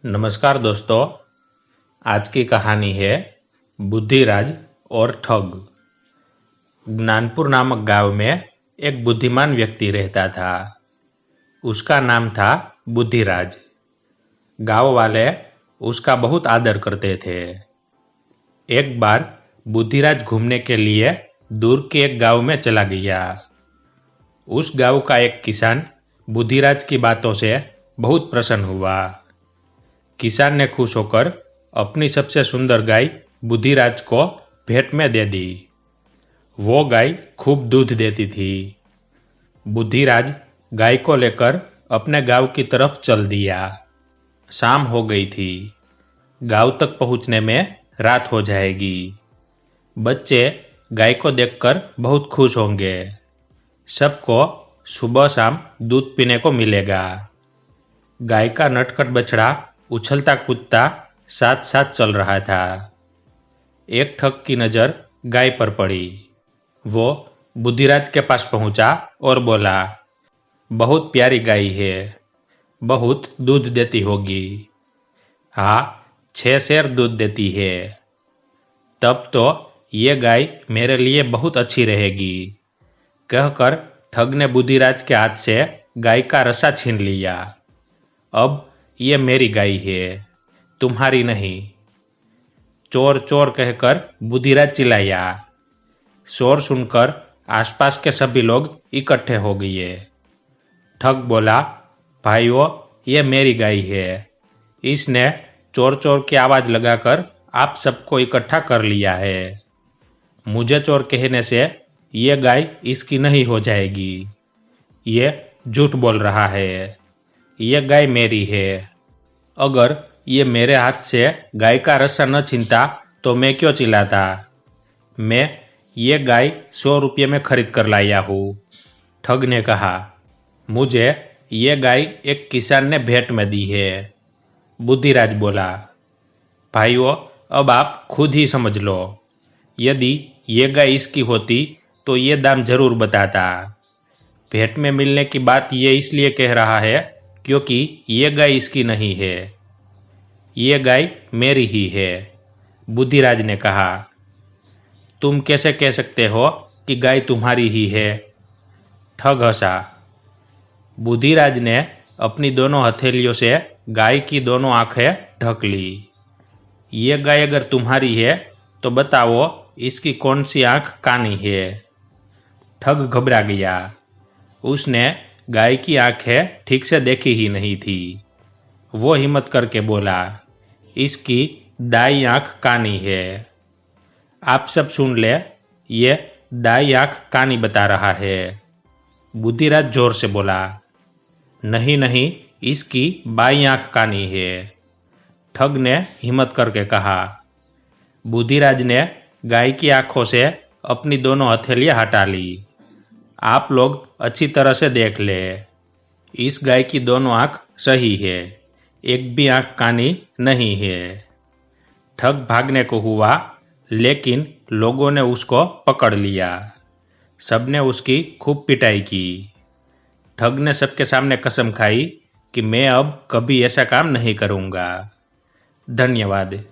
नमस्कार दोस्तों। आज की कहानी है बुद्धिराज और ठग। ज्ञानपुर नामक गांव में एक बुद्धिमान व्यक्ति रहता था। उसका नाम था बुद्धिराज। गांव वाले उसका बहुत आदर करते थे। एक बार बुद्धिराज घूमने के लिए दूर के एक गांव में चला गया। उस गांव का एक किसान बुद्धिराज की बातों से बहुत प्रसन्न हुआ। किसान ने खुश होकर अपनी सबसे सुंदर गाय बुद्धिराज को भेंट में दे दी। वो गाय खूब दूध देती थी। बुद्धिराज गाय को लेकर अपने गांव की तरफ चल दिया। शाम हो गई थी। गांव तक पहुंचने में रात हो जाएगी। बच्चे गाय को देखकर बहुत खुश होंगे। सबको सुबह शाम दूध पीने को मिलेगा। गाय का नटखट बछड़ा उछलता कूदता साथ साथ चल रहा था। एक ठग की नजर गाय पर पड़ी। वो बुद्धिराज के पास पहुंचा और बोला, बहुत प्यारी गाय है, बहुत दूध देती होगी। हाँ, 6 सेर दूध देती है। तब तो ये गाय मेरे लिए बहुत अच्छी रहेगी, कहकर ठग ने बुद्धिराज के हाथ से गाय का रसा छीन लिया। अब ये मेरी गाय है, तुम्हारी नहीं। चोर चोर कहकर बुद्धिराज चिल्लाया। शोर सुनकर आसपास के सभी लोग इकट्ठे हो गए। ठग बोला, भाइयों, ये मेरी गाय है। इसने चोर चोर की आवाज लगाकर आप सबको इकट्ठा कर लिया है। मुझे चोर कहने से ये गाय इसकी नहीं हो जाएगी। ये झूठ बोल रहा है। ये गाय मेरी है। अगर ये मेरे हाथ से गाय का रस्सा न छीनता तो मैं क्यों चिल्लाता। मैं ये गाय 100 रुपये में खरीद कर लाया हूँ। ठग ने कहा, मुझे ये गाय एक किसान ने भेंट में दी है। बुद्धिराज बोला, भाइयों, अब आप खुद ही समझ लो। यदि ये गाय इसकी होती तो ये दाम जरूर बताता। भेंट में मिलने की बात ये इसलिए कह रहा है क्योंकि ये गाय इसकी नहीं है। ये गाय मेरी ही है। बुद्धिराज ने कहा, तुम कैसे कह सकते हो कि गाय तुम्हारी ही है। ठग हंसा। बुद्धिराज ने अपनी दोनों हथेलियों से गाय की दोनों आंखें ढक ली। ये गाय अगर तुम्हारी है तो बताओ इसकी कौन सी आंख कानी है। ठग घबरा गया। उसने गाय की आंखें ठीक से देखी ही नहीं थी। वो हिम्मत करके बोला, इसकी दाई आंख कानी है। आप सब सुन ले, ये दाई आंख कानी बता रहा है। बुद्धिराज जोर से बोला, नहीं नहीं, इसकी बाई आंख कानी है। ठग ने हिम्मत करके कहा। बुद्धिराज ने गाय की आंखों से अपनी दोनों हथेलियां हटा ली। आप लोग अच्छी तरह से देख ले, इस गाय की दोनों आंख सही है, एक भी आंख कानी नहीं है। ठग भागने को हुआ, लेकिन लोगों ने उसको पकड़ लिया। सबने उसकी खूब पिटाई की। ठग ने सबके सामने कसम खाई कि मैं अब कभी ऐसा काम नहीं करूँगा। धन्यवाद।